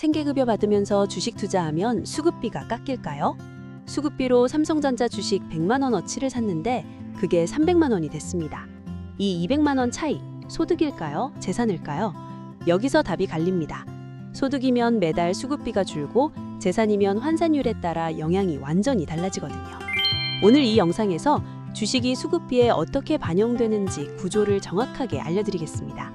생계급여 받으면서 주식 투자하면 수급비가 깎일까요? 수급비로 삼성전자 주식 100만 원어치를 샀는데 그게 300만 원이 됐습니다. 이 200만 원 차이, 소득일까요? 재산일까요? 여기서 답이 갈립니다. 소득이면 매달 수급비가 줄고 재산이면 환산율에 따라 영향이 완전히 달라지거든요. 오늘 이 영상에서 주식이 수급비에 어떻게 반영되는지 구조를 정확하게 알려드리겠습니다.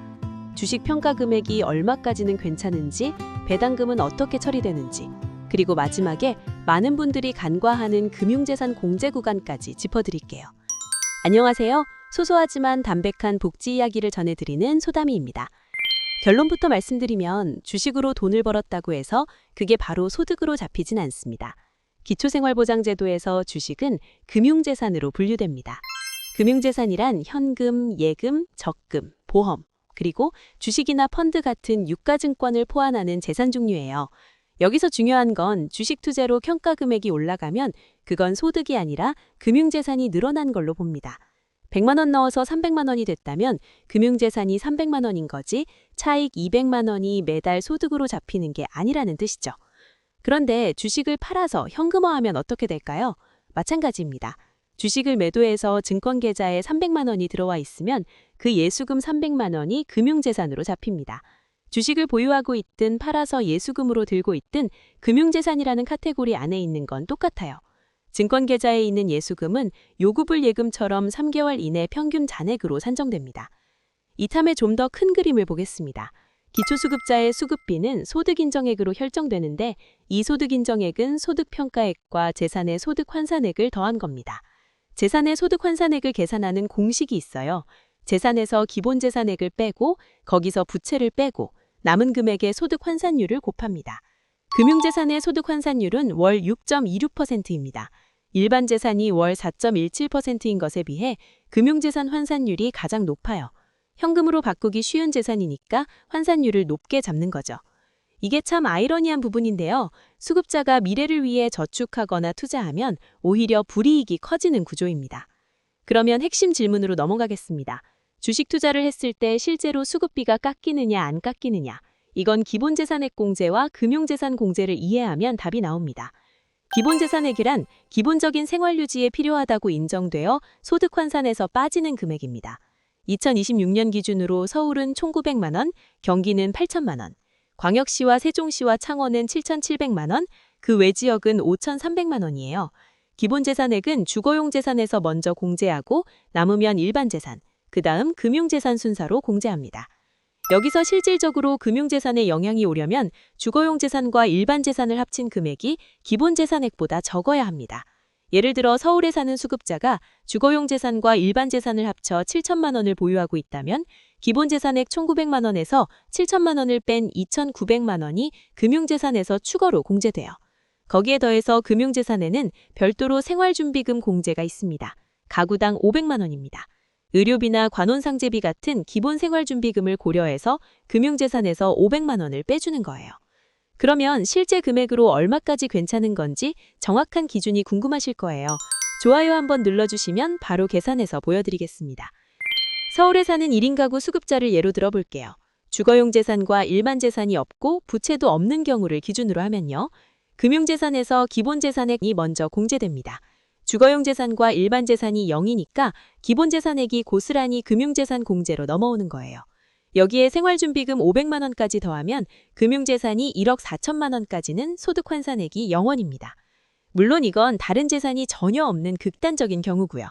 주식 평가 금액이 얼마까지는 괜찮은지, 배당금은 어떻게 처리되는지, 그리고 마지막에 많은 분들이 간과하는 금융재산 공제 구간까지 짚어드릴게요. 안녕하세요. 소소하지만 담백한 복지 이야기를 전해드리는 소담이입니다. 결론부터 말씀드리면 주식으로 돈을 벌었다고 해서 그게 바로 소득으로 잡히진 않습니다. 기초생활보장제도에서 주식은 금융재산으로 분류됩니다. 금융재산이란 현금, 예금, 적금, 보험, 그리고 주식이나 펀드 같은 유가증권을 포함하는 재산 종류예요. 여기서 중요한 건 주식 투자로 평가 금액이 올라가면 그건 소득이 아니라 금융재산이 늘어난 걸로 봅니다. 100만 원 넣어서 300만 원이 됐다면 금융재산이 300만 원인 거지 차익 200만 원이 매달 소득으로 잡히는 게 아니라는 뜻이죠. 그런데 주식을 팔아서 현금화하면 어떻게 될까요? 마찬가지입니다. 주식을 매도해서 증권계좌에 300만 원이 들어와 있으면 그 예수금 300만 원이 금융재산으로 잡힙니다. 주식을 보유하고 있든 팔아서 예수금으로 들고 있든 금융재산이라는 카테고리 안에 있는 건 똑같아요. 증권계좌에 있는 예수금은 요구불 예금처럼 3개월 이내 평균 잔액으로 산정됩니다. 이참에 좀 더 큰 그림을 보겠습니다. 기초수급자의 수급비는 소득인정액으로 혈정되는데 이 소득인정액은 소득평가액과 재산의 소득환산액을 더한 겁니다. 재산의 소득환산액을 계산하는 공식이 있어요. 재산에서 기본재산액을 빼고 거기서 부채를 빼고 남은 금액의 소득환산율을 곱합니다. 금융재산의 소득환산율은 월 6.26%입니다. 일반 재산이 월 4.17%인 것에 비해 금융재산 환산율이 가장 높아요. 현금으로 바꾸기 쉬운 재산이니까 환산율을 높게 잡는 거죠. 이게 참 아이러니한 부분인데요. 수급자가 미래를 위해 저축하거나 투자하면 오히려 불이익이 커지는 구조입니다. 그러면 핵심 질문으로 넘어가겠습니다. 주식 투자를 했을 때 실제로 수급비가 깎이느냐 안 깎이느냐, 이건 기본재산액 공제와 금융재산 공제를 이해하면 답이 나옵니다. 기본재산액이란 기본적인 생활유지에 필요하다고 인정되어 소득환산에서 빠지는 금액입니다. 2026년 기준으로 서울은 총 900만 원, 경기는 8천만 원, 광역시와 세종시와 창원은 7,700만 원, 그 외 지역은 5,300만 원이에요. 기본재산액은 주거용 재산에서 먼저 공제하고 남으면 일반 재산, 그 다음 금융재산 순서로 공제합니다. 여기서 실질적으로 금융재산에 영향이 오려면 주거용 재산과 일반 재산을 합친 금액이 기본재산액보다 적어야 합니다. 예를 들어 서울에 사는 수급자가 주거용 재산과 일반 재산을 합쳐 7천만 원을 보유하고 있다면 기본재산액 1,900만 원에서 7천만 원을 뺀 2,900만 원이 금융재산에서 추가로 공제돼요. 거기에 더해서 금융재산에는 별도로 생활준비금 공제가 있습니다. 가구당 500만 원입니다. 의료비나 관혼상제비 같은 기본 생활준비금을 고려해서 금융재산에서 500만 원을 빼주는 거예요. 그러면 실제 금액으로 얼마까지 괜찮은 건지 정확한 기준이 궁금하실 거예요. 좋아요 한번 눌러주시면 바로 계산해서 보여드리겠습니다. 서울에 사는 1인 가구 수급자를 예로 들어볼게요. 주거용 재산과 일반 재산이 없고 부채도 없는 경우를 기준으로 하면요. 금융재산에서 기본재산액이 먼저 공제됩니다. 주거용 재산과 일반 재산이 0이니까 기본재산액이 고스란히 금융재산 공제로 넘어오는 거예요. 여기에 생활준비금 500만 원까지 더하면 금융재산이 1억 4천만 원까지는 소득환산액이 0원입니다. 물론 이건 다른 재산이 전혀 없는 극단적인 경우고요.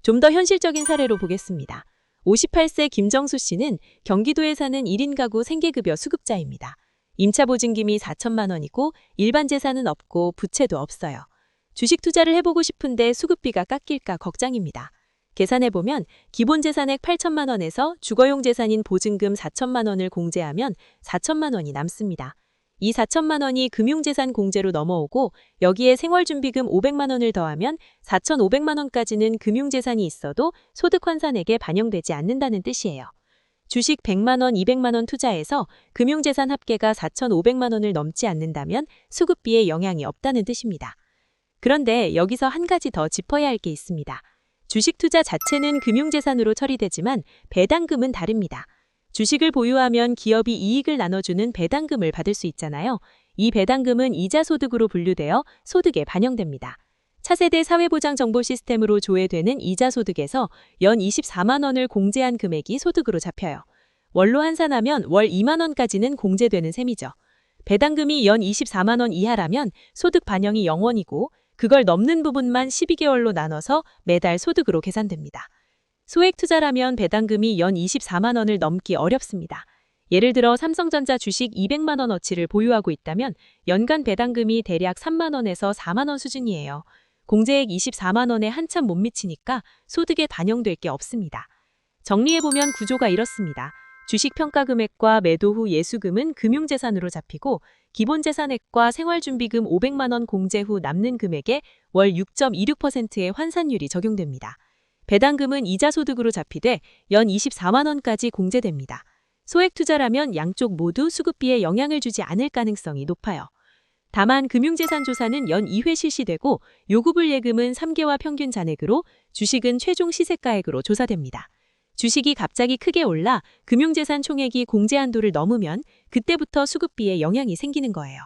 좀 더 현실적인 사례로 보겠습니다. 58세 김정수 씨는 경기도에 사는 1인 가구 생계급여 수급자입니다. 임차보증금이 4천만 원이고 일반 재산은 없고 부채도 없어요. 주식 투자를 해보고 싶은데 수급비가 깎일까 걱정입니다. 계산해보면 기본재산액 8천만 원에서 주거용 재산인 보증금 4천만 원을 공제하면 4천만 원이 남습니다. 이 4천만 원이 금융재산 공제로 넘어오고 여기에 생활준비금 500만 원을 더하면 4,500만 원까지는 금융재산이 있어도 소득환산액에 반영되지 않는다는 뜻이에요. 주식 100만 원, 200만 원 투자해서 금융재산 합계가 4,500만 원을 넘지 않는다면 수급비에 영향이 없다는 뜻입니다. 그런데 여기서 한 가지 더 짚어야 할 게 있습니다. 주식 투자 자체는 금융재산으로 처리되지만 배당금은 다릅니다. 주식을 보유하면 기업이 이익을 나눠주는 배당금을 받을 수 있잖아요. 이 배당금은 이자 소득으로 분류되어 소득에 반영됩니다. 차세대 사회보장 정보 시스템으로 조회되는 이자 소득에서 연 24만 원을 공제한 금액이 소득으로 잡혀요. 월로 환산하면 월 2만 원까지는 공제되는 셈이죠. 배당금이 연 24만 원 이하라면 소득 반영이 0원이고 그걸 넘는 부분만 12개월로 나눠서 매달 소득으로 계산됩니다. 소액 투자라면 배당금이 연 24만 원을 넘기 어렵습니다. 예를 들어 삼성전자 주식 200만 원어치를 보유하고 있다면 연간 배당금이 대략 3만 원에서 4만 원 수준이에요. 공제액 24만 원에 한참 못 미치니까 소득에 반영될 게 없습니다. 정리해보면 구조가 이렇습니다. 주식 평가 금액과 매도 후 예수금은 금융재산으로 잡히고 기본재산액과 생활준비금 500만 원 공제 후 남는 금액에 월 6.26%의 환산율이 적용됩니다. 배당금은 이자 소득으로 잡히되 연 24만 원까지 공제됩니다. 소액 투자라면 양쪽 모두 수급비에 영향을 주지 않을 가능성이 높아요. 다만 금융재산조사는 연 2회 실시되고 요구불 예금은 3개와 평균 잔액으로 주식은 최종 시세가액으로 조사됩니다. 주식이 갑자기 크게 올라 금융재산 총액이 공제 한도를 넘으면 그때부터 수급비에 영향이 생기는 거예요.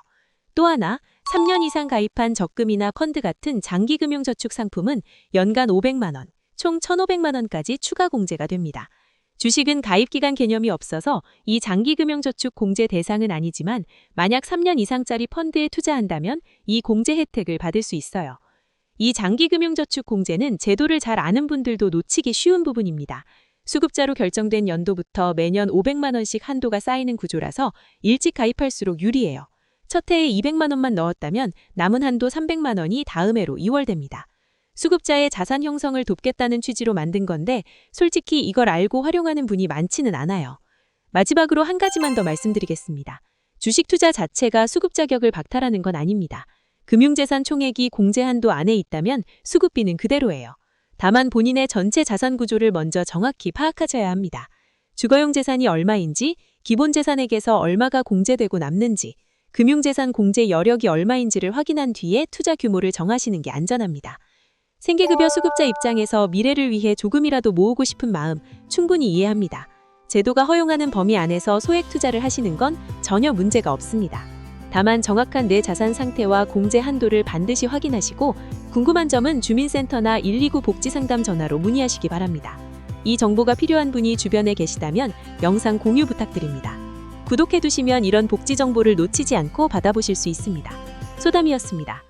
또 하나, 3년 이상 가입한 적금이나 펀드 같은 장기금융저축 상품은 연간 500만 원, 총 1,500만 원까지 추가 공제가 됩니다. 주식은 가입기간 개념이 없어서 이 장기금융저축 공제 대상은 아니지만 만약 3년 이상짜리 펀드에 투자한다면 이 공제 혜택을 받을 수 있어요. 이 장기금융저축 공제는 제도를 잘 아는 분들도 놓치기 쉬운 부분입니다. 수급자로 결정된 연도부터 매년 500만 원씩 한도가 쌓이는 구조라서 일찍 가입할수록 유리해요. 첫 해에 200만 원만 넣었다면 남은 한도 300만 원이 다음 해로 이월됩니다. 수급자의 자산 형성을 돕겠다는 취지로 만든 건데 솔직히 이걸 알고 활용하는 분이 많지는 않아요. 마지막으로 한 가지만 더 말씀드리겠습니다. 주식 투자 자체가 수급 자격을 박탈하는 건 아닙니다. 금융재산 총액이 공제 한도 안에 있다면 수급비는 그대로예요. 다만 본인의 전체 자산 구조를 먼저 정확히 파악하셔야 합니다. 주거용 재산이 얼마인지, 기본재산액에서 얼마가 공제되고 남는지, 금융재산 공제 여력이 얼마인지를 확인한 뒤에 투자 규모를 정하시는 게 안전합니다. 생계급여 수급자 입장에서 미래를 위해 조금이라도 모으고 싶은 마음 충분히 이해합니다. 제도가 허용하는 범위 안에서 소액 투자를 하시는 건 전혀 문제가 없습니다. 다만 정확한 내 자산 상태와 공제 한도를 반드시 확인하시고 궁금한 점은 주민센터나 129 복지상담 전화로 문의하시기 바랍니다. 이 정보가 필요한 분이 주변에 계시다면 영상 공유 부탁드립니다. 구독해두시면 이런 복지 정보를 놓치지 않고 받아보실 수 있습니다. 소담이었습니다.